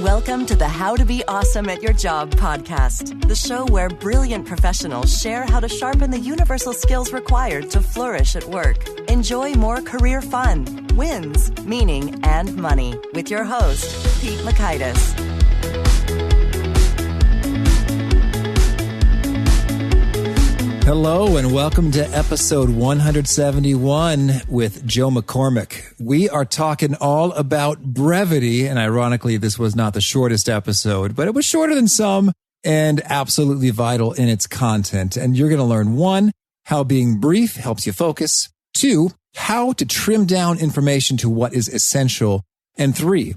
Welcome to the How to Be Awesome at Your Job podcast, the show where brilliant professionals share how to sharpen the universal skills required to flourish at work. Enjoy more career fun, wins, meaning, and money with your host, Pete Makaitis. Hello and welcome to episode 171 with Joe McCormack. We are talking all about brevity, and ironically, this was not the shortest episode, but it was shorter than some and absolutely vital in its content. And you're going to learn 1, how being brief helps you focus, 2, how to trim down information to what is essential, and 3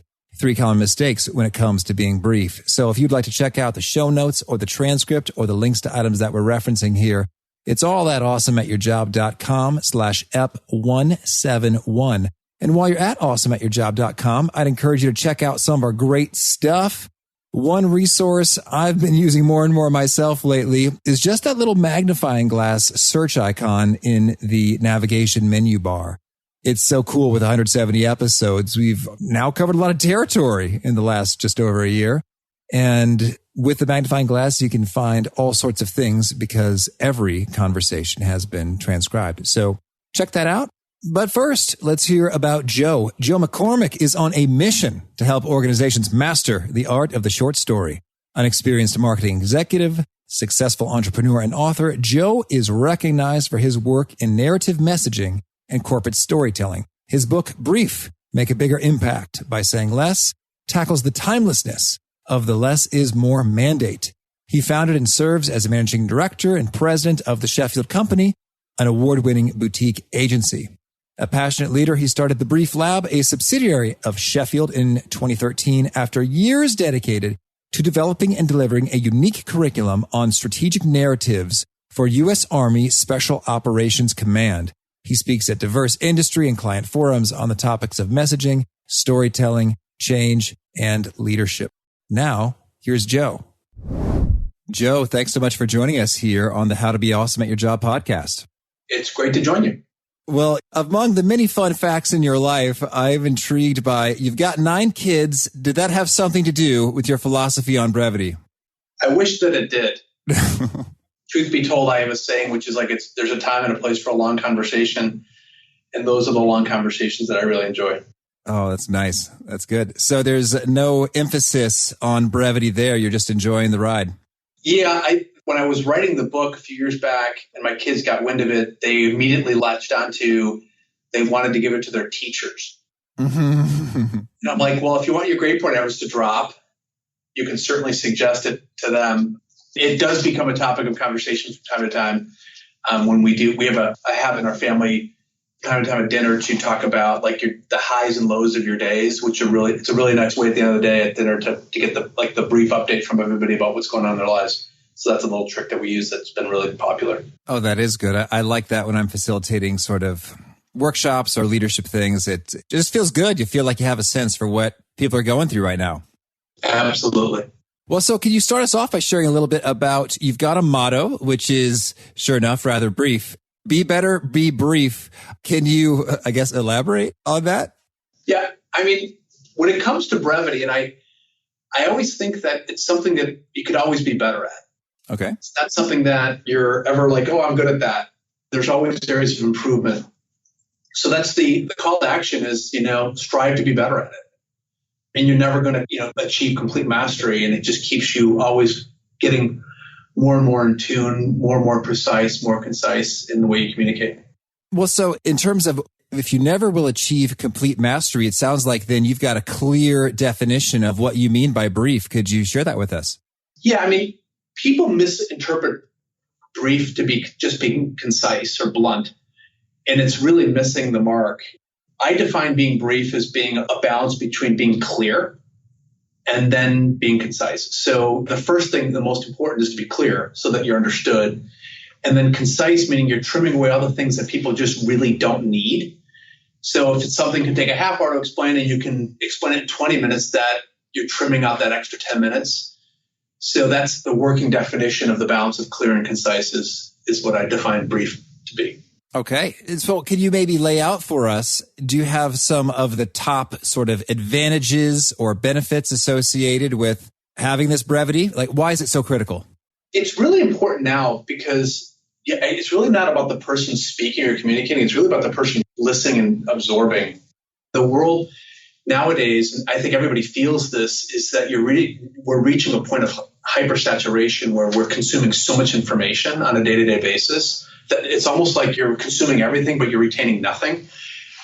common mistakes when it comes to being brief. So if you'd like to check out the show notes or the transcript or the links to items that we're referencing here, it's all at awesomeatyourjob.com/ep171. And while you're at awesomeatyourjob.com, I'd encourage you to check out some of our great stuff. One resource I've been using more and more myself lately is just that little magnifying glass search icon in the navigation menu bar. It's so cool with 170 episodes. We've now covered a lot of territory in the last just over a year. And with the magnifying glass, you can find all sorts of things because every conversation has been transcribed. So check that out. But first, let's hear about Joe. Joe McCormack is on a mission to help organizations master the art of the short story. An experienced marketing executive, successful entrepreneur, and author, Joe is recognized for his work in narrative messaging and corporate storytelling. His book, Brief, Make a Bigger Impact by Saying Less, tackles the timelessness of the less is more mandate. He founded and serves as a managing director and president of the Sheffield Company, an award-winning boutique agency. A passionate leader, he started the Brief Lab, a subsidiary of Sheffield, in 2013 after years dedicated to developing and delivering a unique curriculum on strategic narratives for U.S. Army Special Operations Command. He speaks at diverse industry and client forums on the topics of messaging, storytelling, change, and leadership. Now, here's Joe. Joe, thanks so much for joining us here on the How to Be Awesome at Your Job podcast. It's great to join you. Well, among the many fun facts in your life, I'm intrigued by, you've got 9 kids. Did that have something to do with your philosophy on brevity? I wish that it did. Truth be told, I have a saying, which is like, there's a time and a place for a long conversation. And those are the long conversations that I really enjoy. Oh, that's nice. That's good. So there's no emphasis on brevity there. You're just enjoying the ride. Yeah. When I was writing the book a few years back and my kids got wind of it, they immediately latched onto, they wanted to give it to their teachers. And I'm like, well, if you want your grade point average to drop, you can certainly suggest it to them. It does become a topic of conversation from time to time. When we have a habit in our family, time to time at dinner, to talk about like the highs and lows of your days, which it's a really nice way at the end of the day at dinner to get the brief update from everybody about what's going on in their lives. So that's a little trick that we use that's been really popular. Oh, that is good. I like that when I'm facilitating sort of workshops or leadership things. It just feels good. You feel like you have a sense for what people are going through right now. Absolutely. Well, so can you start us off by sharing a little bit about, you've got a motto, which is, sure enough, rather brief. Be better, be brief. Can you, I guess, elaborate on that? Yeah. I mean, when it comes to brevity, and I always think that it's something that you could always be better at. Okay. It's not something that you're ever like, oh, I'm good at that. There's always areas of improvement. So that's the call to action is, strive to be better at it. And you're never going to, achieve complete mastery. And it just keeps you always getting more and more in tune, more and more precise, more concise in the way you communicate. Well, so in terms of if you never will achieve complete mastery, it sounds like then you've got a clear definition of what you mean by brief. Could you share that with us? Yeah, I mean, people misinterpret brief to be just being concise or blunt, and it's really missing the mark. I define being brief as being a balance between being clear and then being concise. So the first thing, the most important, is to be clear so that you're understood. And then concise, meaning you're trimming away all the things that people just really don't need. So if it's something can take a half hour to explain and you can explain it in 20 minutes, that you're trimming out that extra 10 minutes. So that's the working definition of the balance of clear and concise is what I define brief to be. Okay. So can you maybe lay out for us, do you have some of the top sort of advantages or benefits associated with having this brevity? Like, why is it so critical? It's really important now because it's really not about the person speaking or communicating. It's really about the person listening and absorbing. The world nowadays, and I think everybody feels this, is that we're reaching a point of hypersaturation where we're consuming so much information on a day-to-day basis that it's almost like you're consuming everything, but you're retaining nothing.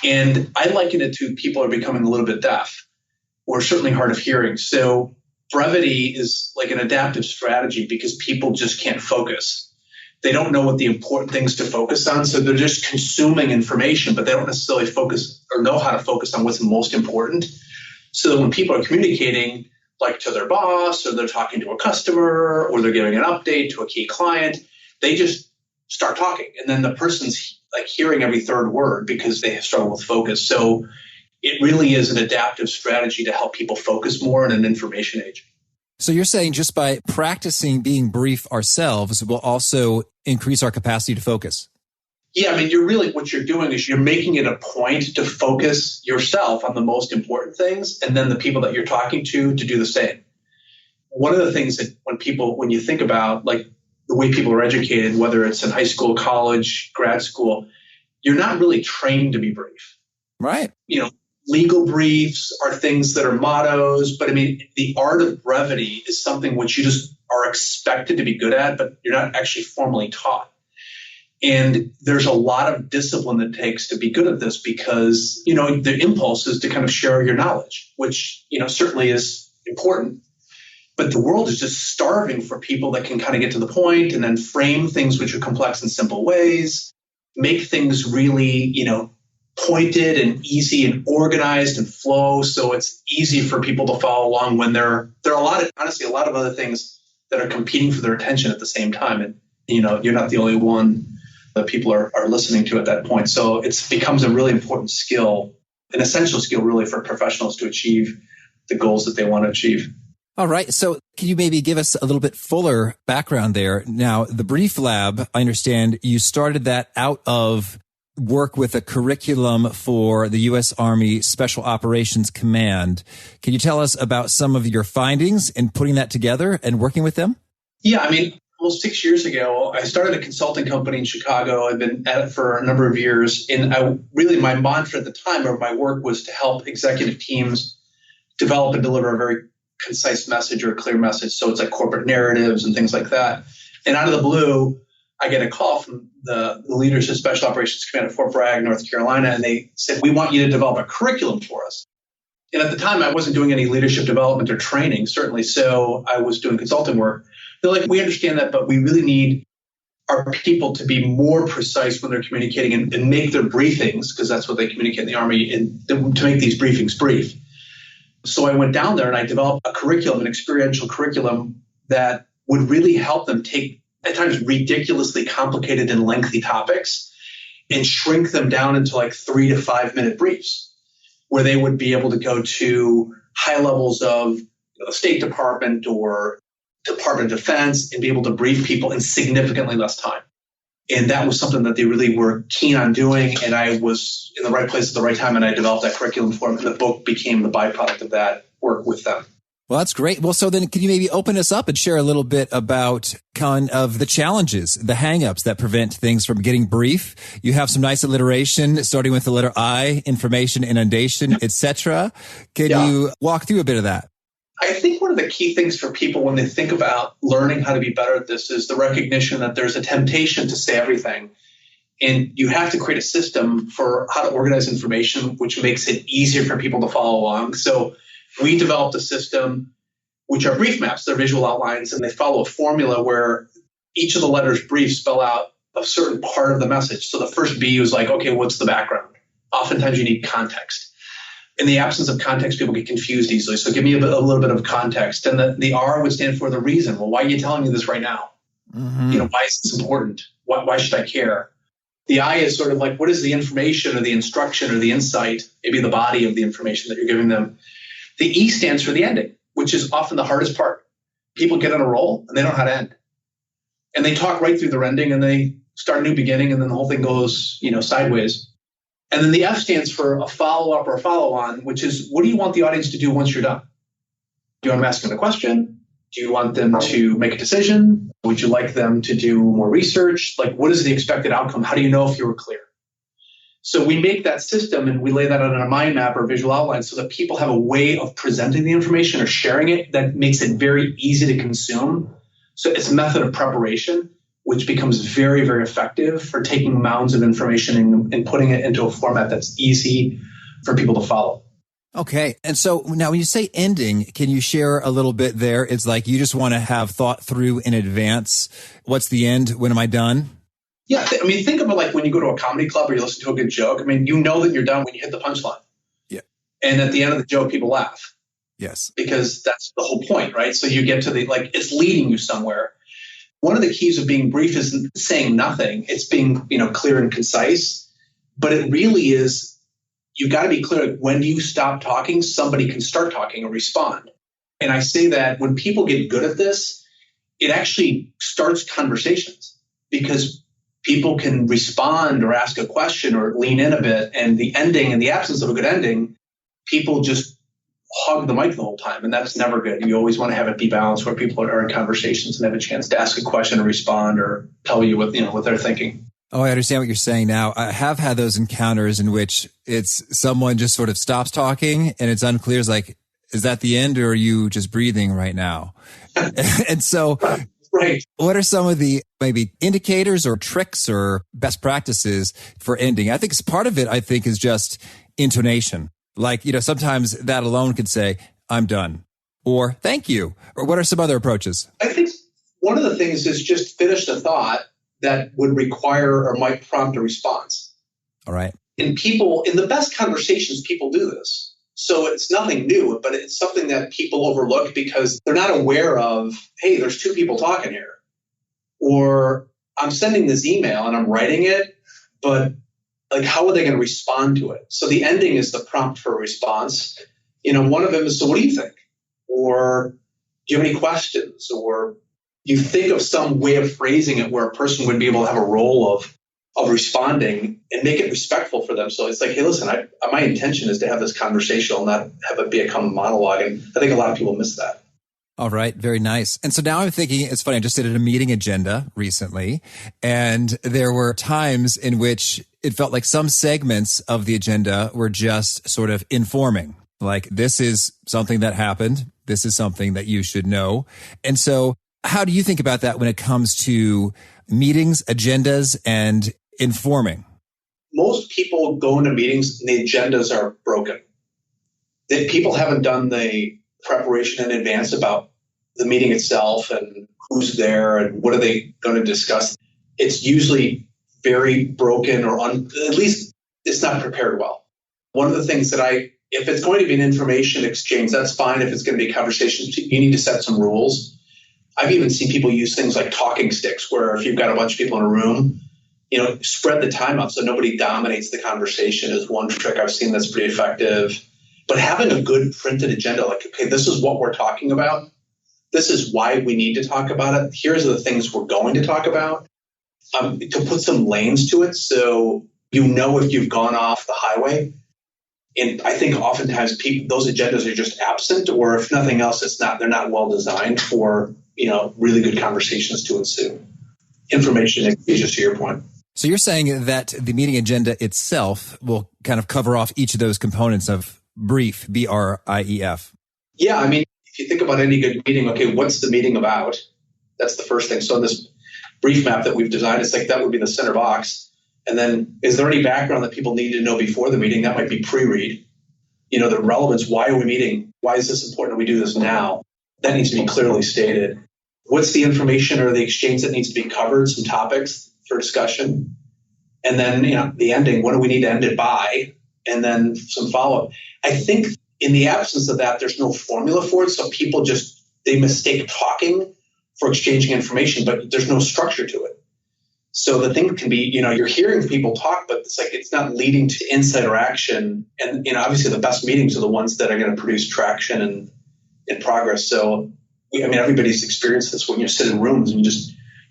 And I liken it to people are becoming a little bit deaf, or certainly hard of hearing. So brevity is like an adaptive strategy because people just can't focus. They don't know what the important things to focus on. So they're just consuming information, but they don't necessarily focus or know how to focus on what's most important. So that when people are communicating, like to their boss, or they're talking to a customer, or they're giving an update to a key client, they just start talking. And then the person's like hearing every third word because they struggle with focus. So it really is an adaptive strategy to help people focus more in an information age. So you're saying just by practicing being brief ourselves will also increase our capacity to focus? Yeah, I mean, what you're doing is you're making it a point to focus yourself on the most important things, and then the people that you're talking to do the same. One of the things that when you think about like the way people are educated, whether it's in high school, college, grad school, you're not really trained to be brief. Right. Legal briefs are things that are mottos, but I mean, the art of brevity is something which you just are expected to be good at, but you're not actually formally taught. And there's a lot of discipline that takes to be good at this because, the impulse is to kind of share your knowledge, which, certainly is important. But the world is just starving for people that can kind of get to the point and then frame things which are complex in simple ways, make things really, pointed and easy and organized and flow. So it's easy for people to follow along when there are a lot of other things that are competing for their attention at the same time. And, you're not the only one that people are listening to at that point. So it becomes a really important skill, an essential skill really for professionals to achieve the goals that they want to achieve. All right. So can you maybe give us a little bit fuller background there? Now, the Brief Lab, I understand you started that out of work with a curriculum for the U.S. Army Special Operations Command. Can you tell us about some of your findings in putting that together and working with them? Yeah, I mean, almost 6 years ago, I started a consulting company in Chicago. I've been at it for a number of years. And my mantra at the time of my work was to help executive teams develop and deliver a very concise message or a clear message. So it's like corporate narratives and things like that. And out of the blue, I get a call from the leaders of Special Operations Command at Fort Bragg, North Carolina, and they said, we want you to develop a curriculum for us. And at the time, I wasn't doing any leadership development or training, certainly. So I was doing consulting work. They're like, we understand that, but we really need our people to be more precise when they're communicating and make their briefings, because that's what they communicate in the Army, and to make these briefings brief. So I went down there and I developed a curriculum, an experiential curriculum that would really help them take at times ridiculously complicated and lengthy topics and shrink them down into like 3 to 5 minute briefs where they would be able to go to high levels of the State Department or Department of Defense and be able to brief people in significantly less time. And that was something that they really were keen on doing. And I was in the right place at the right time, and I developed that curriculum for them. And the book became the byproduct of that work with them. Well, that's great. Well, so then can you maybe open us up and share a little bit about kind of the challenges, the hangups that prevent things from getting brief? You have some nice alliteration, starting with the letter I, information, inundation, etc. Can you walk through a bit of that? I think one of the key things for people when they think about learning how to be better at this is the recognition that there's a temptation to say everything. And you have to create a system for how to organize information, which makes it easier for people to follow along. So we developed a system, which are brief maps. They're visual outlines, and they follow a formula where each of the letters brief spell out a certain part of the message. So the first B was like, okay, what's the background? Oftentimes you need context. In the absence of context, people get confused easily. So give me a little bit of context. And the R would stand for the reason. Well, why are you telling me this right now? Mm-hmm. Why is this important? Why should I care? The I is sort of like, what is the information or the instruction or the insight, maybe the body of the information that you're giving them? The E stands for the ending, which is often the hardest part. People get on a roll and they don't know how to end. And they talk right through their ending and they start a new beginning, and then the whole thing goes, sideways. And then the F stands for a follow-up or a follow-on, which is, what do you want the audience to do once you're done? Do you want them to ask them a question? Do you want them to make a decision? Would you like them to do more research? Like, what is the expected outcome? How do you know if you were clear? So we make that system and we lay that out on a mind map or visual outline so that people have a way of presenting the information or sharing it that makes it very easy to consume. So it's a method of preparation, which becomes very, very effective for taking mounds of information and putting it into a format that's easy for people to follow. Okay. And so now when you say ending, can you share a little bit there? It's like you just want to have thought through in advance. What's the end? When am I done? Yeah. Think of it like when you go to a comedy club or you listen to a good joke. You know that you're done when you hit the punchline. Yeah. And at the end of the joke, people laugh. Yes. Because that's the whole point, right? So you get to it's leading you somewhere. One of the keys of being brief isn't saying nothing. It's being, clear and concise. But it really is, you've got to be clear. When do you stop talking? Somebody can start talking or respond. And I say that when people get good at this, it actually starts conversations because people can respond or ask a question or lean in a bit. And the ending, in the absence of a good ending, people just hug the mic the whole time. And that's never good. You always want to have it be balanced where people are in conversations and have a chance to ask a question or respond or tell you what they're thinking. Oh, I understand what you're saying now. I have had those encounters in which it's someone just sort of stops talking and it's unclear. It's like, is that the end or are you just breathing right now? And so right. What are some of the maybe indicators or tricks or best practices for ending? I think part of it, is just intonation. Like, sometimes that alone could say, I'm done or thank you. Or what are some other approaches? I think one of the things is just finish the thought that would require or might prompt a response. All right. In the best conversations, people do this. So it's nothing new, but it's something that people overlook because they're not aware of, hey, there's two people talking here. Or I'm sending this email and I'm writing it, but how are they going to respond to it? So the ending is the prompt for a response. One of them is, so what do you think? Or do you have any questions? Or you think of some way of phrasing it where a person would be able to have a role of responding and make it respectful for them. So it's like, hey, listen, my intention is to have this conversation, not have it become a monologue. And I think a lot of people miss that. All right. Very nice. And so now I'm thinking, it's funny, I just did a meeting agenda recently, and there were times in which it felt like some segments of the agenda were just sort of informing. Like, this is something that happened. This is something that you should know. And so how do you think about that when it comes to meetings, agendas, and informing? Most people go into meetings and the agendas are broken. That people haven't done the preparation in advance about the meeting itself and who's there and what are they going to discuss. It's usually very broken or at least it's not prepared well. One of the things that if it's going to be an information exchange, that's fine. If it's going to be a conversation, you need to set some rules. I've even seen people use things like talking sticks, where if you've got a bunch of people in a room, spread the time out so nobody dominates the conversation is one trick I've seen that's pretty effective. But having a good printed agenda, like, okay, this is what we're talking about. This is why we need to talk about it. Here's the things we're going to talk about. To put some lanes to it so if you've gone off the highway. And I think oftentimes those agendas are just absent, or if nothing else, they're not well designed for really good conversations to ensue. Information exchanges, to your point. So you're saying that the meeting agenda itself will kind of cover off each of those components of brief, BRIEF. Yeah, if you think about any good meeting, okay, what's the meeting about? That's the first thing. So in this brief map that we've designed, it's like that would be the center box. And then is there any background that people need to know before the meeting? That might be pre-read. The relevance, why are we meeting? Why is this important that we do this now? That needs to be clearly stated. What's the information or the exchange that needs to be covered? Some topics for discussion. And then, the ending, what do we need to end it by? And then some follow-up. I think in the absence of that, there's no formula for it. So people they mistake talking for exchanging information, but there's no structure to it. So the thing can be, you're hearing people talk, but it's not leading to insight or action. And, obviously the best meetings are the ones that are going to produce traction and progress. So, everybody's experienced this when you sit in rooms and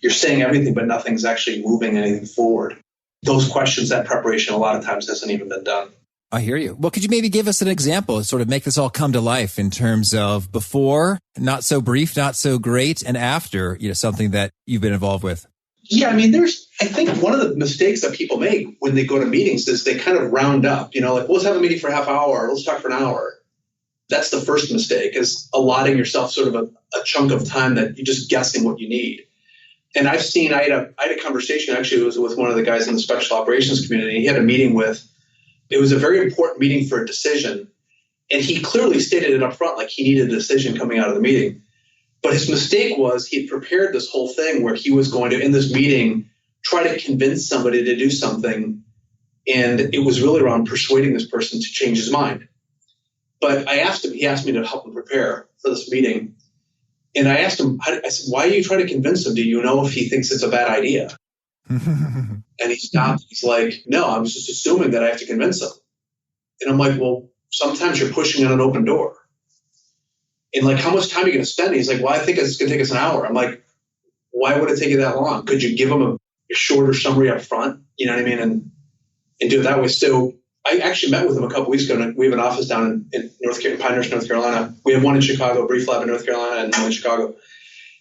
you're saying everything, but nothing's actually moving anything forward. Those questions, that preparation, a lot of times hasn't even been done. I hear you. Well, could you maybe give us an example, sort of make this all come to life in terms of before, not so brief, not so great, and after, something that you've been involved with? Yeah, I think one of the mistakes that people make when they go to meetings is they kind of round up, like, let's have a meeting for a half hour, let's talk for an hour. That's the first mistake, is allotting yourself sort of a chunk of time that you're just guessing what you need. And I had a conversation, actually, it was with one of the guys in the special operations community. He had a meeting it was a very important meeting for a decision. And he clearly stated it up front, like he needed a decision coming out of the meeting. But his mistake was he prepared this whole thing where he was going to, in this meeting, try to convince somebody to do something. And it was really around persuading this person to change his mind. But he asked me to help him prepare for this meeting. And I asked him, I said, why are you trying to convince him? Do you know if he thinks it's a bad idea? And he stopped. He's like, no, I was just assuming that I have to convince him. And I'm like, well, sometimes you're pushing on an open door. And like, how much time are you going to spend? He's like, well, I think it's going to take us an hour. I'm like, why would it take you that long? Could you give him a shorter summary up front? You know what I mean? And do it that way. So I actually met with him a couple weeks ago. And we have an office down in Pinehurst, North Carolina. We have one in Chicago, a brief lab in North Carolina, and one in Chicago.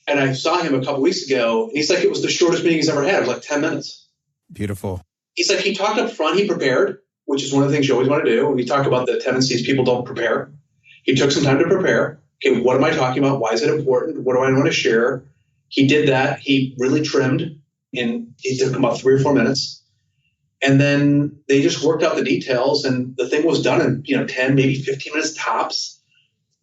And I saw him a couple weeks ago, and he's like, it was the shortest meeting he's ever had. It was like 10 minutes. Beautiful. He's like, he talked up front, he prepared, which is one of the things you always want to do. We talk about the tendencies people don't prepare. He took some time to prepare. Okay, what am I talking about? Why is it important? What do I want to share? He did that. He really trimmed, and it took about 3 or 4 minutes. And then they just worked out the details, and the thing was done in 10, maybe 15 minutes tops.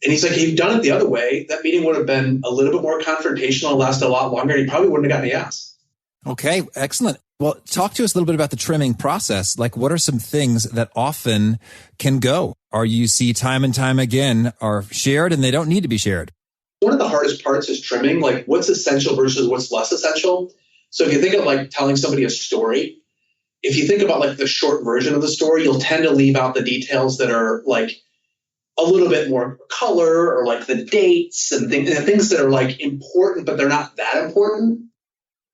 And he's like, if you'd done it the other way, that meeting would have been a little bit more confrontational, lasted a lot longer. He probably wouldn't have gotten a yes. Okay, excellent. Well, talk to us a little bit about the trimming process. Like, what are some things that often can go, or you see time and time again are shared and they don't need to be shared? One of the hardest parts is trimming, like what's essential versus what's less essential. So if you think of like telling somebody a story, if you think about like the short version of the story, you'll tend to leave out the details that are like a little bit more color, or like the dates and things that are like important, but they're not that important.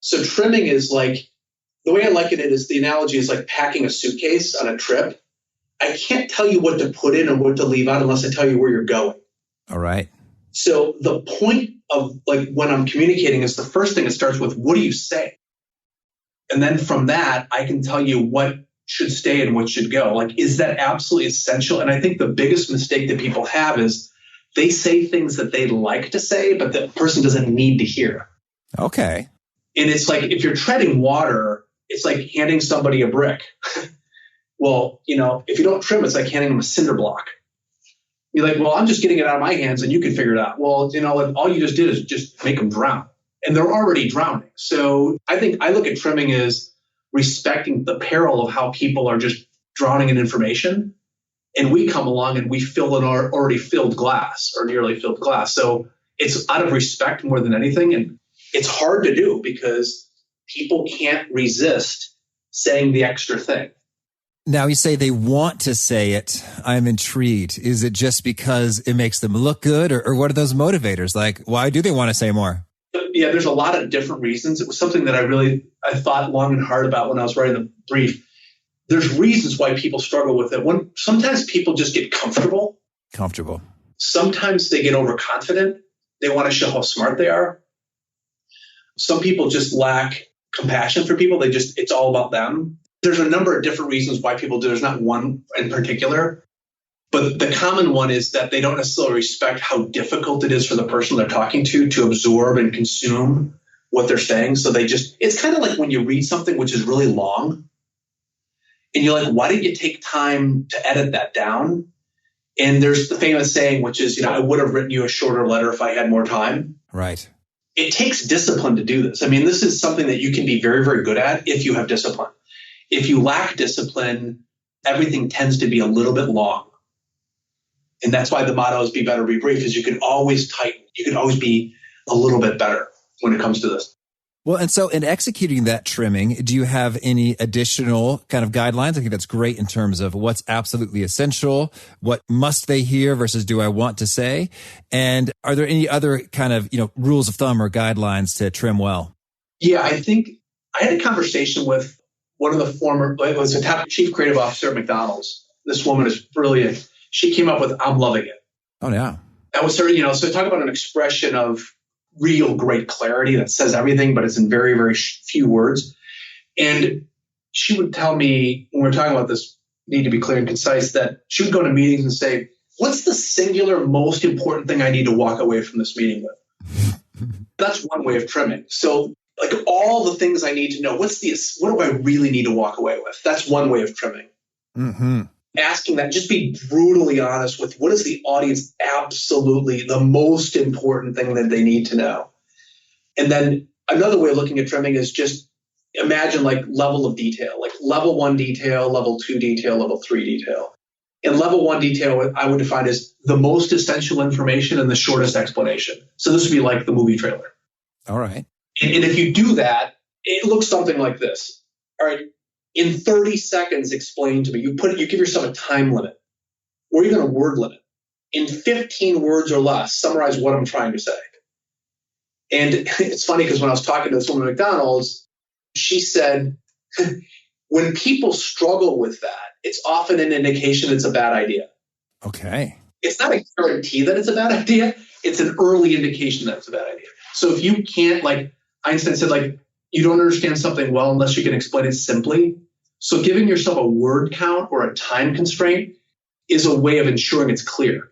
So trimming is like, the way I liken it is, the analogy is like packing a suitcase on a trip. I can't tell you what to put in or what to leave out unless I tell you where you're going. All right. So the point of like when I'm communicating is, the first thing, it starts with, what do you say? And then from that, I can tell you what should stay and what should go. Like, is that absolutely essential? And I think the biggest mistake that people have is they say things that they like to say, but the person doesn't need to hear. Okay. And it's like, if you're treading water, it's like handing somebody a brick. Well, if you don't trim, it's like handing them a cinder block. You're like, well, I'm just getting it out of my hands and you can figure it out. Well, all you just did is just make them drown, and they're already drowning. So I think I look at trimming as respecting the peril of how people are just drowning in information. And we come along and we fill an already filled glass, or nearly filled glass. So it's out of respect more than anything. And it's hard to do because people can't resist saying the extra thing. Now, you say they want to say it. I'm intrigued. Is it just because it makes them look good, or what are those motivators? Like, why do they want to say more? Yeah, there's a lot of different reasons. It was something that I thought long and hard about when I was writing the brief. There's reasons why people struggle with it. Sometimes people just get comfortable. Sometimes they get overconfident. They want to show how smart they are. Some people just lack compassion for people. It's all about them. There's a number of different reasons why people do. There's not one in particular, but the common one is that they don't necessarily respect how difficult it is for the person they're talking to absorb and consume what they're saying. So it's kind of like when you read something which is really long and you're like, why didn't you take time to edit that down? And there's the famous saying, which is, I would have written you a shorter letter if I had more time. Right. It takes discipline to do this. I mean, this is something that you can be very, very good at if you have discipline. If you lack discipline, everything tends to be a little bit long. And that's why the motto is be better, be brief, is you can always tighten. You can always be a little bit better when it comes to this. Well, and so in executing that trimming, do you have any additional kind of guidelines? I think that's great in terms of what's absolutely essential, what must they hear versus do I want to say? And are there any other kind of, rules of thumb or guidelines to trim well? Yeah, I think I had a conversation with one of it was a top chief creative officer at McDonald's. This woman is brilliant. She came up with, I'm loving it. Oh, yeah. That was her, so talk about an expression of real great clarity that says everything, but it's in very, very few words. And she would tell me when we were talking about this need to be clear and concise, that she would go to meetings and say, what's the singular most important thing I need to walk away from this meeting with? That's one way of trimming. So like all the things I need to know, what do I really need to walk away with? That's one way of trimming. Mm-hmm. Asking that, just be brutally honest with what is the audience absolutely the most important thing that they need to know. And then another way of looking at trimming is just imagine like level of detail, like level 1 detail, level 2 detail, level 3 detail. And level 1 detail, I would define as the most essential information and the shortest explanation. So this would be like the movie trailer. All right. And if you do that, it looks something like this. All right. In 30 seconds, explain to me. You give yourself a time limit or even a word limit. In 15 words or less, summarize what I'm trying to say. And it's funny because when I was talking to this woman at McDonald's, she said, when people struggle with that, it's often an indication it's a bad idea. Okay. It's not a guarantee that it's a bad idea. It's an early indication that it's a bad idea. So if you can't, like Einstein said, like you don't understand something well unless you can explain it simply. So giving yourself a word count or a time constraint is a way of ensuring it's clear.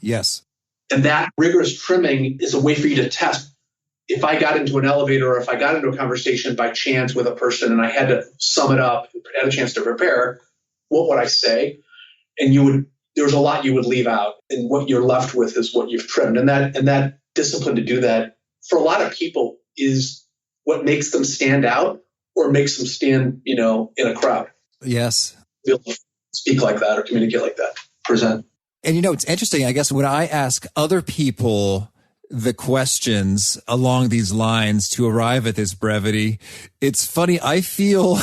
Yes. And that rigorous trimming is a way for you to test. If I got into an elevator or if I got into a conversation by chance with a person and I had to sum it up, had a chance to prepare, what would I say? And there's a lot you would leave out, and what you're left with is what you've trimmed. And that discipline to do that for a lot of people is what makes them stand out or makes them stand, in a crowd. Yes. Be able to speak like that or communicate like that, present. And it's interesting, I guess, when I ask other people the questions along these lines to arrive at this brevity, it's funny. I feel,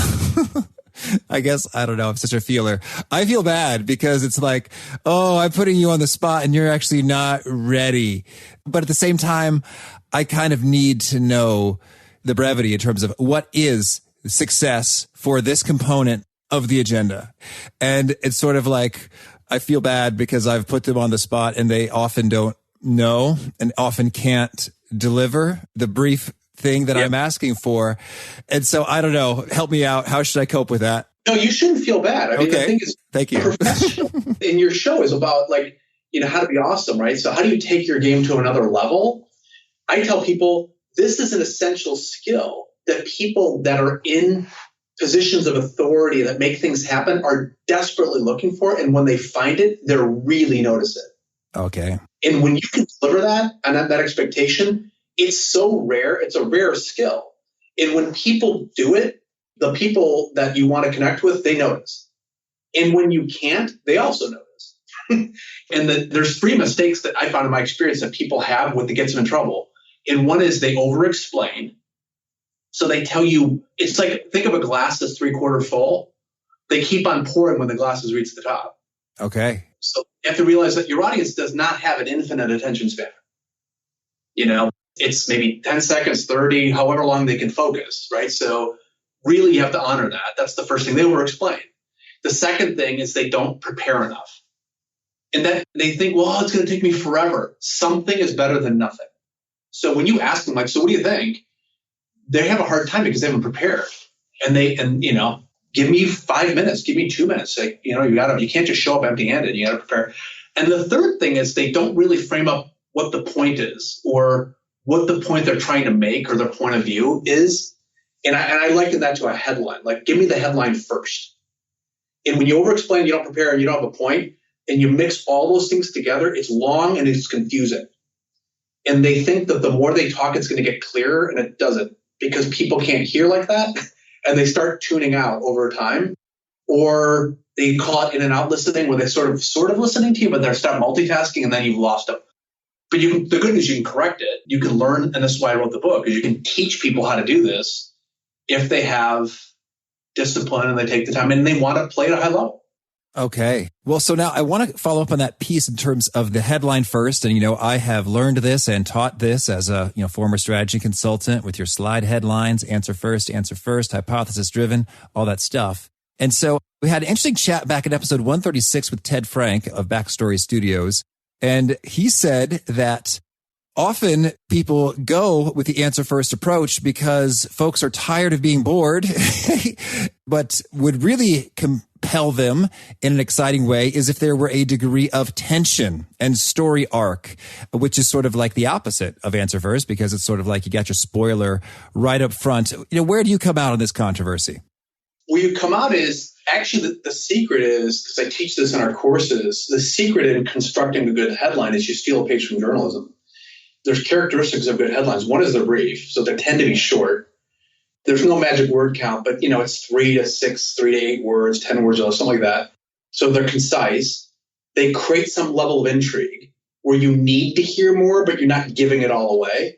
I guess, I don't know, I'm such a feeler. I feel bad because it's like, oh, I'm putting you on the spot and you're actually not ready. But at the same time, I kind of need to know the brevity in terms of what is success for this component of the agenda. And it's sort of like, I feel bad because I've put them on the spot and they often don't know and often can't deliver the brief thing that I'm asking for. And so I don't know, help me out. How should I cope with that? No, you shouldn't feel bad. I mean, the thing is, thank you. Professional in your show is about how to be awesome, right? So how do you take your game to another level? I tell people this is an essential skill that people that are in positions of authority that make things happen are desperately looking for. And when they find it, they'll really notice it. Okay. And when you can deliver that and that expectation, it's so rare. It's a rare skill. And when people do it, the people that you want to connect with, they notice. And when you can't, they also notice. And there's 3 mistakes that I found in my experience that people have that gets them in trouble. And one is they over-explain. So they tell you, it's like, think of a glass that's 3/4 full. They keep on pouring when the glasses reach the top. Okay. So you have to realize that your audience does not have an infinite attention span. It's maybe 10 seconds, 30, however long they can focus, right? So really you have to honor that. That's the first thing. They over-explain. The second thing is they don't prepare enough. And then they think, well, it's going to take me forever. Something is better than nothing. So when you ask them, so what do you think? They have a hard time because they haven't prepared. And give me 5 minutes, give me 2 minutes. You can't just show up empty-handed. You got to prepare. And the third thing is they don't really frame up what the point is or what the point they're trying to make or their point of view is. And I liken that to a headline. Like, give me the headline first. And when you over-explain, you don't prepare, and you don't have a point, and you mix all those things together, it's long and it's confusing. And they think that the more they talk, it's going to get clearer, and it doesn't, because people can't hear like that, and they start tuning out over time. Or they call it in and out listening, where they sort of listening to you, but they start multitasking, and then you've lost them. But the good news, you can correct it. You can learn, and this is why I wrote the book, is you can teach people how to do this if they have discipline and they take the time and they want to play at a high level. Okay. Well, so now I want to follow up on that piece in terms of the headline first. And, I have learned this and taught this as a, former strategy consultant with your slide headlines, answer first, hypothesis driven, all that stuff. And so we had an interesting chat back in episode 136 with Ted Frank of Backstory Studios. And he said that often people go with the answer first approach because folks are tired of being bored, but would really compel them in an exciting way is if there were a degree of tension and story arc, which is sort of like the opposite of answer first because it's sort of like you got your spoiler right up front. Where do you come out on this controversy? Where you come out is actually the secret is, because I teach this in our courses, the secret in constructing a good headline is you steal a page from journalism. There's characteristics of good headlines. One is they're brief, so they tend to be short. There's no magic word count, but it's 3 to 6, 3 to 8 words, 10 words, or something like that. So they're concise. They create some level of intrigue where you need to hear more, but you're not giving it all away,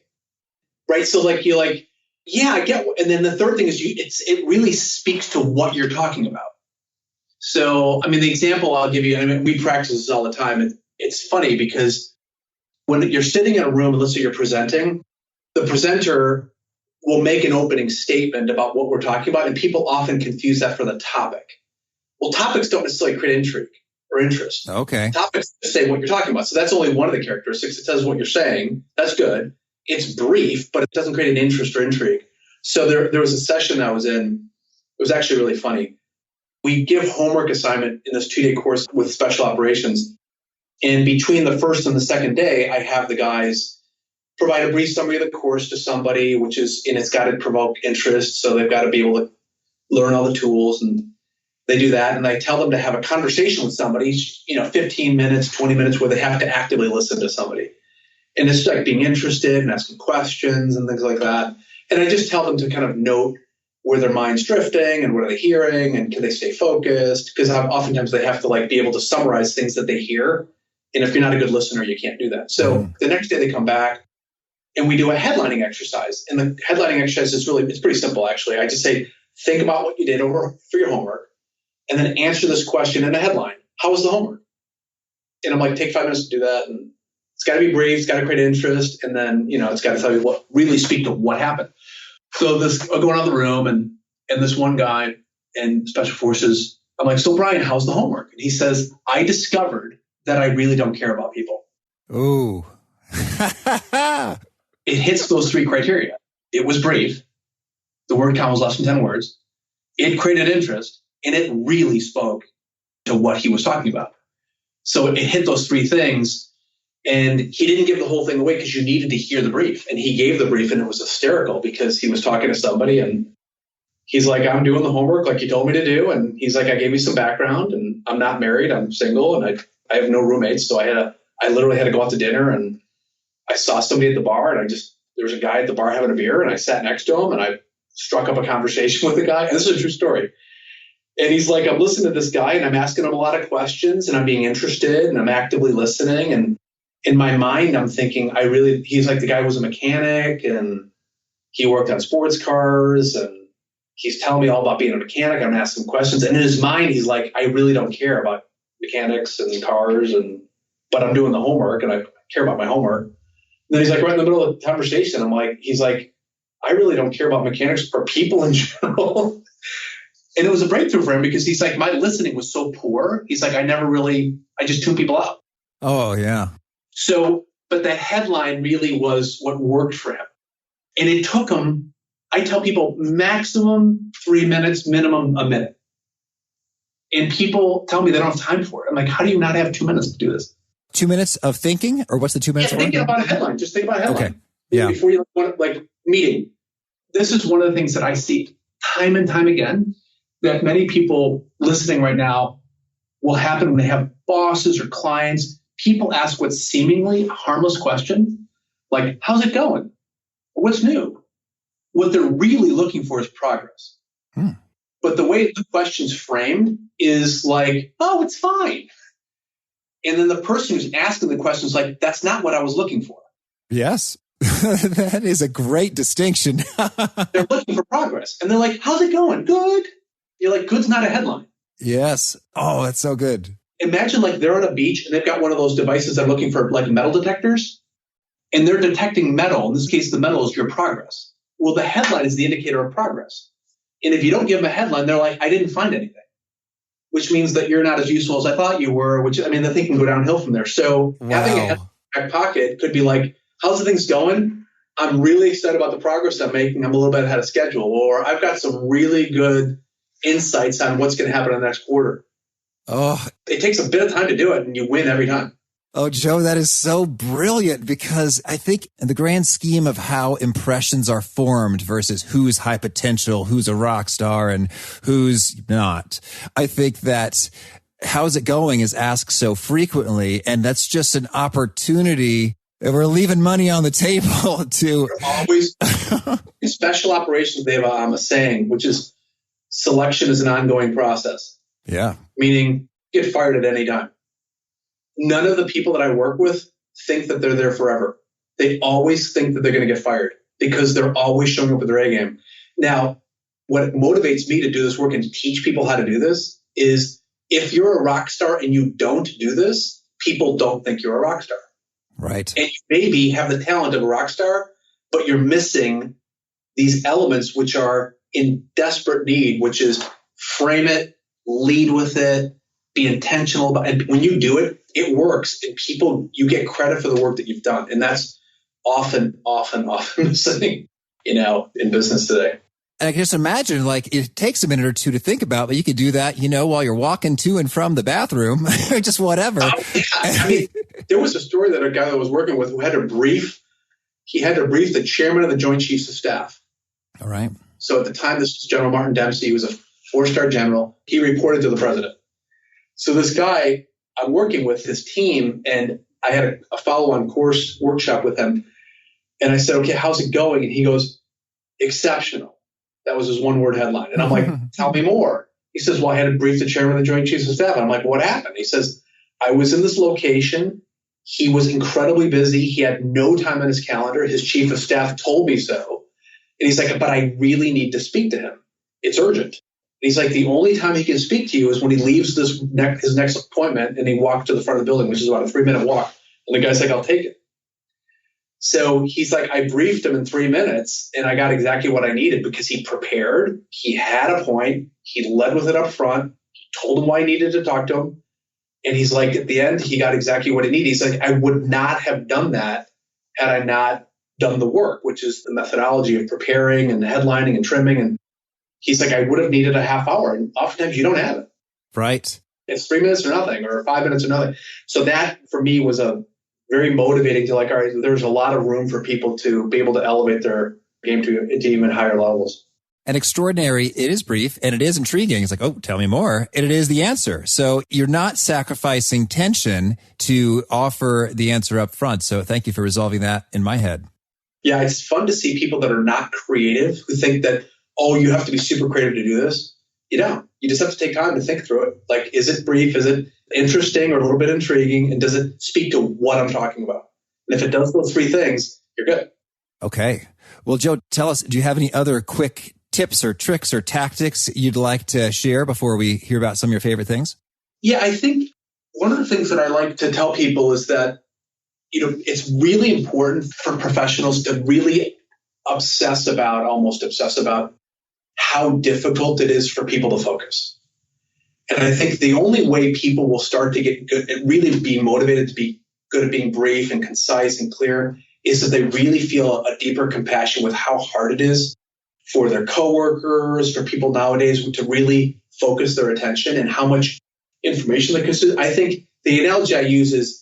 right? So you're like, yeah, I get. And then the third thing is it really speaks to what you're talking about. So, the example I'll give you, we practice this all the time. It's funny because when you're sitting in a room, let's say you're presenting, the presenter will make an opening statement about what we're talking about, and people often confuse that for the topic. Well, topics don't necessarily create intrigue or interest. Okay. Topics say what you're talking about. So that's only one of the characteristics. It says what you're saying. That's good. It's brief, but it doesn't create an interest or intrigue. So there was a session I was in. It was actually really funny. We give homework assignment in this 2-day course with special operations. And between the first and the second day, I have the guys provide a brief summary of the course to somebody, and it's got to provoke interest. So they've got to be able to learn all the tools, and they do that. And I tell them to have a conversation with somebody, 15 minutes, 20 minutes, where they have to actively listen to somebody. And it's like being interested and asking questions and things like that. And I just tell them to kind of note where their mind's drifting and what are they hearing and can they stay focused? Because oftentimes they have to be able to summarize things that they hear. And if you're not a good listener, you can't do that. So the next day they come back and we do a headlining exercise. And the headlining exercise it's pretty simple, actually. I just say, think about what you did for your homework and then answer this question in a headline. How was the homework? And I'm like, take 5 minutes to do that. And it's got to be brief. It's got to create interest. And then, it's got to tell you really speak to what happened. So I'm going around the room and this one guy in Special Forces, I'm like, so Brian, how's the homework? And he says, I discovered that I really don't care about people. Ooh. It hits those 3 criteria. It was brief. The word count was less than 10 words. It created interest, and it really spoke to what he was talking about. So it hit those 3 things, and he didn't give the whole thing away because you needed to hear the brief. And he gave the brief, and it was hysterical because he was talking to somebody, and he's like, I'm doing the homework like you told me to do. And he's like, I gave you some background, and I'm not married. I'm single, and I have no roommates. So I literally had to go out to dinner, and I saw somebody at the bar, and there was a guy at the bar having a beer, and I sat next to him, and I struck up a conversation with the guy. And this is a true story. And he's like, I'm listening to this guy, and I'm asking him a lot of questions, and I'm being interested, and I'm actively listening. And in my mind, I'm thinking, he's like, the guy was a mechanic, and he worked on sports cars, and he's telling me all about being a mechanic. I'm asking him questions. And in his mind, he's like, I really don't care about mechanics and cars, but I'm doing the homework, and I care about my homework. And then he's like, right in the middle of the conversation, he's like, I really don't care about mechanics or people in general. And it was a breakthrough for him because he's like, my listening was so poor. He's like, I just tune people out. Oh, yeah. So, but the headline really was what worked for him. And it took him, I tell people, maximum 3 minutes, minimum a minute. And people tell me they don't have time for it. I'm like, how do you not have 2 minutes to do this? 2 minutes of thinking, or what's the 2 minutes? Yeah, thinking about a headline. Just think about a headline. Okay. Yeah. Before you meeting. This is one of the things that I see time and time again that many people listening right now will happen when they have bosses or clients. People ask what's seemingly a harmless question, like, how's it going? What's new? What they're really looking for is progress. But the way the question's framed is like, oh, it's fine. And then the person who's asking the question is like, that's not what I was looking for. Yes. That is a great distinction. They're looking for progress. And they're like, how's it going? Good. You're like, good's not a headline. Yes. Oh, that's so good. Imagine like they're on a beach and they've got one of those devices that are looking for like metal detectors, and they're detecting metal. In this case, the metal is your progress. Well, the headline is the indicator of progress. And if you don't give them a headline, they're like, I didn't find anything, which means that you're not as useful as I thought you were, which, I mean, the thing can go downhill from there. So having a headline in your back pocket could be like, how's the things going? I'm really excited about the progress I'm making. I'm a little bit ahead of schedule. Or I've got some really good insights on what's going to happen in the next quarter. Oh, it takes a bit of time to do it, and you win every time. Oh, Joe, that is so brilliant, because I think in the grand scheme of how impressions are formed versus who's high potential, who's a rock star and who's not, I think that how's it going is asked so frequently. And that's just an opportunity. We're leaving money on the table to always. In special operations, they have a saying, which is selection is an ongoing process. Yeah. Meaning get fired at any time. None of the people that I work with think that they're there forever. They always think that they're going to get fired because they're always showing up with their A game. Now, what motivates me to do this work and teach people how to do this is if you're a rock star and you don't do this, people don't think you're a rock star. Right. And you maybe have the talent of a rock star, but you're missing these elements which are in desperate need, which is frame it, lead with it, be intentional about it. And when you do it, it works. And people, you get credit for the work that you've done. And that's often missing, in business today. And I can just imagine, like, it takes a minute or two to think about, but you could do that, while you're walking to and from the bathroom, just whatever. I mean, there was a story that a guy that I was working with who had to brief the chairman of the Joint Chiefs of Staff. All right. So at the time, this was General Martin Dempsey. He was a 4-star general. He reported to the president. So this guy, I'm working with his team, and I had a follow-on course workshop with him. And I said, okay, how's it going? And he goes, exceptional. That was his one-word headline. And I'm like, tell me more. He says, well, I had to brief the chairman of the Joint Chiefs of Staff. And I'm like, what happened? He says, I was in this location. He was incredibly busy. He had no time on his calendar. His chief of staff told me so. And he's like, but I really need to speak to him. It's urgent. And he's like, the only time he can speak to you is when he leaves his next appointment and he walks to the front of the building, which is about a 3-minute walk. And the guy's like, I'll take it. So he's like, I briefed him in 3 minutes and I got exactly what I needed because he prepared. He had a point. He led with it up front. He told him why he needed to talk to him. And he's like, at the end, he got exactly what he needed. He's like, I would not have done that had I not done the work, which is the methodology of preparing and headlining and trimming. And he's like, I would have needed a half hour. And oftentimes you don't have it. Right. It's 3 minutes or nothing, or 5 minutes or nothing. So that for me was a very motivating to like, all right, there's a lot of room for people to be able to elevate their game to even higher levels. And extraordinary, it is brief and it is intriguing. It's like, oh, tell me more. And it is the answer. So you're not sacrificing tension to offer the answer up front. So thank you for resolving that in my head. Yeah, it's fun to see people that are not creative who think that, oh, you have to be super creative to do this. You don't. You just have to take time to think through it. Like, is it brief? Is it interesting or a little bit intriguing? And does it speak to what I'm talking about? And if it does those 3 things, you're good. Okay. Well, Joe, tell us, do you have any other quick tips or tricks or tactics you'd like to share before we hear about some of your favorite things? Yeah, I think one of the things that I like to tell people is that, it's really important for professionals to really almost obsess about how difficult it is for people to focus. And I think the only way people will start to get good and really be motivated to be good at being brief and concise and clear is that they really feel a deeper compassion with how hard it is for their coworkers, for people nowadays to really focus their attention and how much information they consume. I think the analogy I use is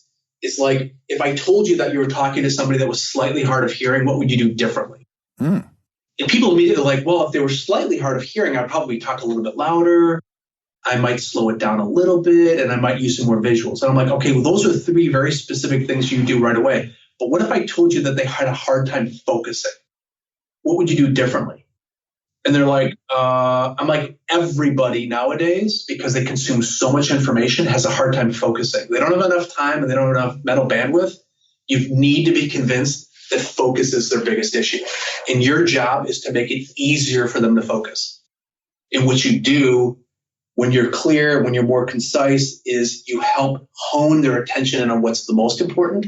like, if I told you that you were talking to somebody that was slightly hard of hearing, what would you do differently? And people immediately are like, well, if they were slightly hard of hearing, I'd probably talk a little bit louder. I might slow it down a little bit and I might use some more visuals. And I'm like, okay, well, those are 3 very specific things you do right away. But what if I told you that they had a hard time focusing? What would you do differently? And they're like, I'm like, everybody nowadays, because they consume so much information, has a hard time focusing. They don't have enough time and they don't have enough mental bandwidth. You need to be convinced that focus is their biggest issue. And your job is to make it easier for them to focus. And what you do when you're clear, when you're more concise, is you help hone their attention on what's the most important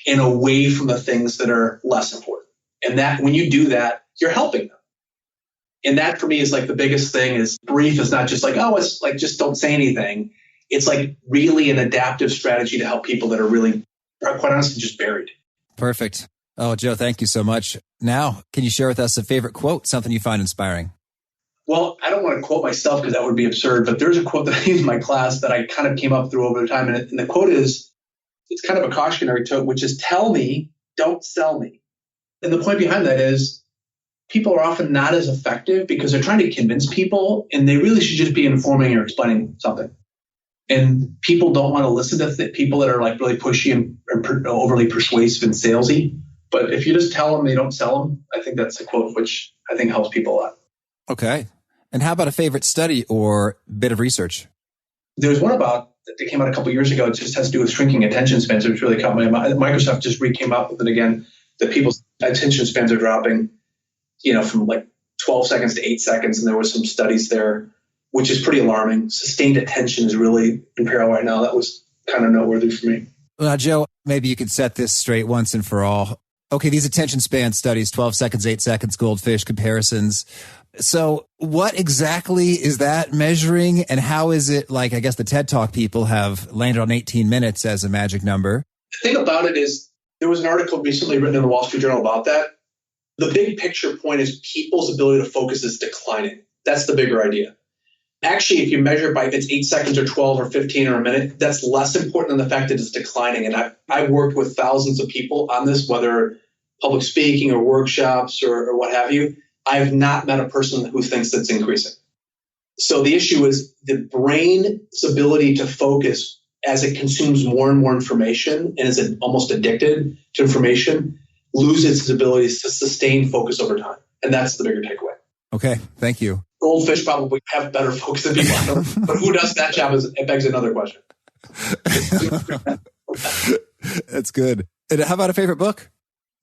and away from the things that are less important. And that when you do that, you're helping them. And that for me is like the biggest thing is brief is not just like, oh, it's like, just don't say anything. It's like really an adaptive strategy to help people that are really, quite honestly, just buried. Perfect. Oh, Joe, thank you so much. Now, can you share with us a favorite quote, something you find inspiring? Well, I don't want to quote myself because that would be absurd, but there's a quote that I use in my class that I kind of came up through over time. And the quote is, it's kind of a cautionary tone, which is tell me, don't sell me. And the point behind that is people are often not as effective because they're trying to convince people and they really should just be informing or explaining something. And people don't want to listen to people that are like really pushy and overly persuasive and salesy. But if you just tell them, they don't sell them. I think that's a quote which I think helps people a lot. Okay. And how about a favorite study or bit of research? There's one about that came out a couple of years ago. It just has to do with shrinking attention spans, which really caught my mind. Microsoft just came up with it again, that people's attention spans are dropping, from like 12 seconds to 8 seconds. And there was some studies there, which is pretty alarming. Sustained attention is really in peril right now. That was kind of noteworthy for me. Well, Joe, maybe you could set this straight once and for all. Okay, these attention span studies, 12 seconds, 8 seconds, goldfish comparisons. So what exactly is that measuring, and how is it like, I guess the TED Talk people have landed on 18 minutes as a magic number? The thing about it is there was an article recently written in the Wall Street Journal about that. The big picture point is people's ability to focus is declining. That's the bigger idea. Actually, if you measure by if it's 8 seconds or 12 or 15 or a minute, that's less important than the fact that it's declining. And I've worked with thousands of people on this, whether public speaking or workshops or what have you. I have not met a person who thinks that's increasing. So the issue is the brain's ability to focus as it consumes more and more information and is almost addicted to information, loses its abilities to sustain focus over time. And that's the bigger takeaway. Okay, thank you. Goldfish probably have better focus than people, but who does that job it begs another question. That's good. And how about a favorite book?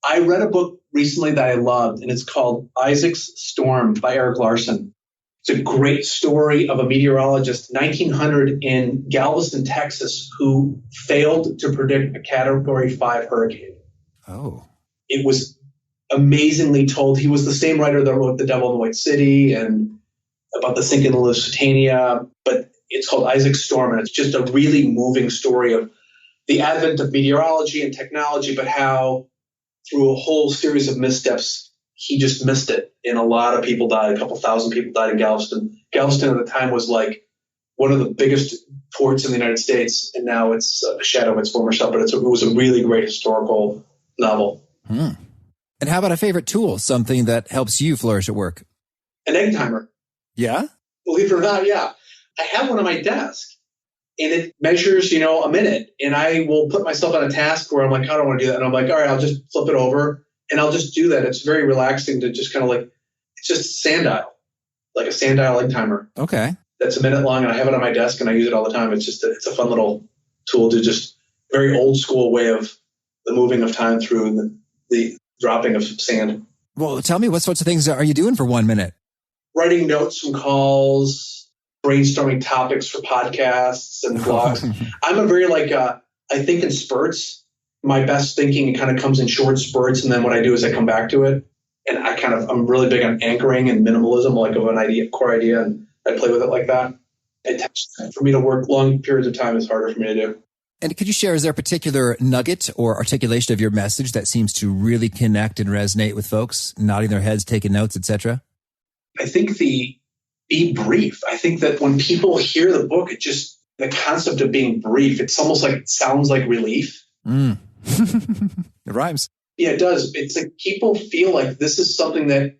I read a book recently that I loved, and it's called Isaac's Storm by Eric Larson. It's a great story of a meteorologist, 1900 in Galveston, Texas, who failed to predict a Category 5 hurricane. Oh. It was amazingly told. He was the same writer that wrote The Devil in White City and about the sinking of the Lusitania, but it's called Isaac's Storm, and it's just a really moving story of the advent of meteorology and technology, but how through a whole series of missteps, he just missed it. And a lot of people died. A couple thousand people died in Galveston. Galveston at the time was like one of the biggest ports in the United States, and now it's a shadow of its former self, but it was a really great historical novel. And how about a favorite tool, something that helps you flourish at work? An egg timer. Yeah? Believe it or not, yeah. I have one on my desk, and it measures, a minute. And I will put myself on a task where I'm like, I don't want to do that. And I'm like, all right, I'll just flip it over, and I'll just do that. It's very relaxing to just kind of like, it's just a sand dial, like a sand dial egg timer. Okay. That's a minute long, and I have it on my desk, and I use it all the time. It's a fun little tool to just very old school way of the moving of time through the dropping of sand. Well, tell me, what sorts of things are you doing for 1 minute? Writing notes from calls, brainstorming topics for podcasts and blogs. I'm a very I think in spurts. My best thinking kind of comes in short spurts, and then what I do is I come back to it. And I'm really big on anchoring and minimalism, like of an idea, core idea, and I play with it like that. For me to work long periods of time is harder for me to do. And could you share, is there a particular nugget or articulation of your message that seems to really connect and resonate with folks, nodding their heads, taking notes, etc.? I think be brief. I think that when people hear the book, the concept of being brief, it's almost like it sounds like relief. It rhymes. Yeah, it does. It's like people feel like this is something that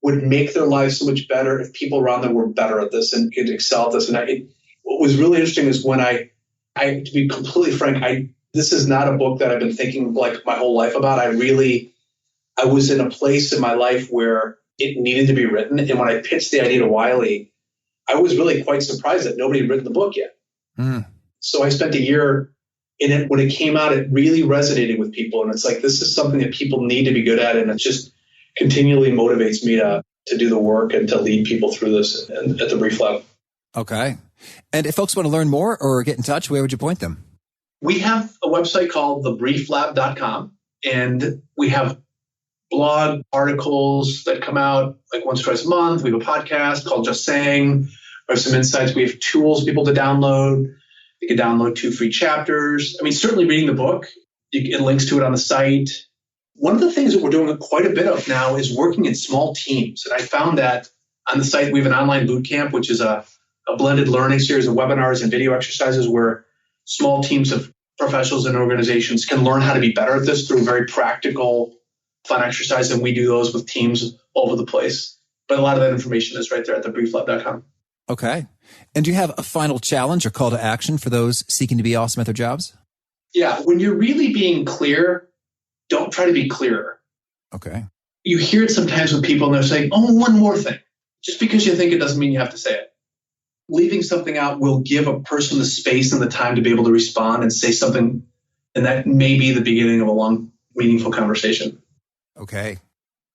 would make their lives so much better if people around them were better at this and could excel at this. And what was really interesting is when I to be completely frank, this is not a book that I've been thinking like my whole life about. I was in a place in my life where it needed to be written. And when I pitched the idea to Wiley, I was really quite surprised that nobody had written the book yet. So I spent a year in it. When it came out, it really resonated with people. And it's like, this is something that people need to be good at. And it just continually motivates me to do the work and to lead people through this at the brief level. Okay. And if folks want to learn more or get in touch, where would you point them? We have a website called thebrieflab.com, and we have blog articles that come out like once or twice a month. We have a podcast called Just Saying. We have some insights. We have tools for people to download. You can download 2 free chapters. I mean, certainly reading the book, it links to it on the site. One of the things that we're doing quite a bit of now is working in small teams. And I found that on the site, we have an online boot camp, which is a blended learning series of webinars and video exercises where small teams of professionals and organizations can learn how to be better at this through very practical, fun exercise. And we do those with teams all over the place. But a lot of that information is right there at thebrieflab.com. Okay. And do you have a final challenge or call to action for those seeking to be awesome at their jobs? Yeah. When you're really being clear, don't try to be clearer. Okay. You hear it sometimes with people and they're saying, oh, one more thing. Just because you think it doesn't mean you have to say it. Leaving something out will give a person the space and the time to be able to respond and say something. And that may be the beginning of a long, meaningful conversation. Okay.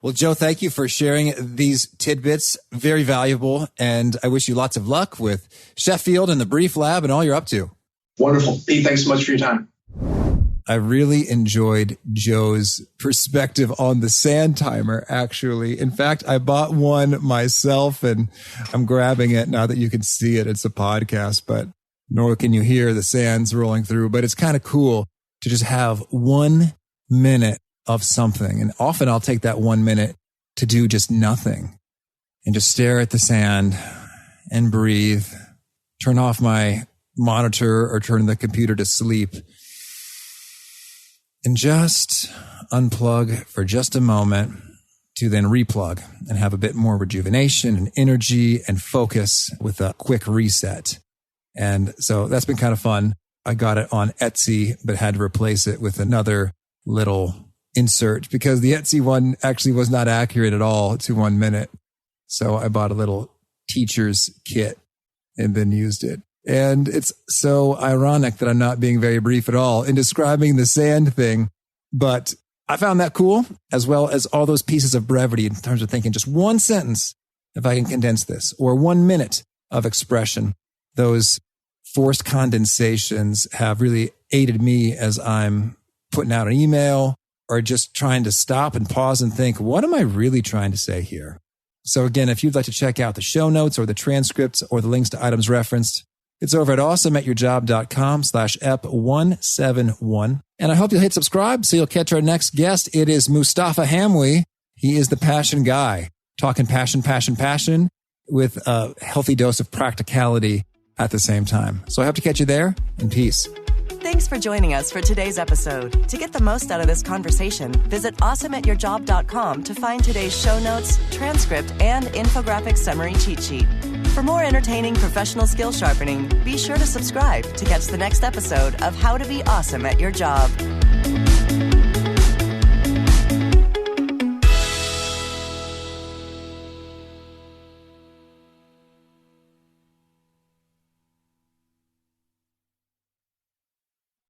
Well, Joe, thank you for sharing these tidbits. Very valuable. And I wish you lots of luck with Sheffield and the Brief Lab and all you're up to. Wonderful. Pete, thanks so much for your time. I really enjoyed Joe's perspective on the sand timer, actually. In fact, I bought one myself and I'm grabbing it now that you can see it. It's a podcast, but nor can you hear the sands rolling through. But it's kind of cool to just have 1 minute of something. And often I'll take that 1 minute to do just nothing and just stare at the sand and breathe, turn off my monitor or turn the computer to sleep. And just unplug for just a moment to then replug and have a bit more rejuvenation and energy and focus with a quick reset. And so that's been kind of fun. I got it on Etsy, but had to replace it with another little insert because the Etsy one actually was not accurate at all to 1 minute. So I bought a little teacher's kit and then used it. And it's so ironic that I'm not being very brief at all in describing the sand thing, but I found that cool, as well as all those pieces of brevity in terms of thinking just one sentence, if I can condense this, or 1 minute of expression. Those forced condensations have really aided me as I'm putting out an email or just trying to stop and pause and think, what am I really trying to say here? So again, if you'd like to check out the show notes or the transcripts or the links to items referenced, it's over at awesomeatyourjob.com/ep171. And I hope you'll hit subscribe so you'll catch our next guest. It is Mustafa Hamwi. He is the passion guy, talking passion with a healthy dose of practicality at the same time. So I hope to catch you there, and peace. Thanks for joining us for today's episode. To get the most out of this conversation, visit awesomeatyourjob.com to find today's show notes, transcript, and infographic summary cheat sheet. For more entertaining professional skill sharpening, be sure to subscribe to catch the next episode of How to Be Awesome at Your Job.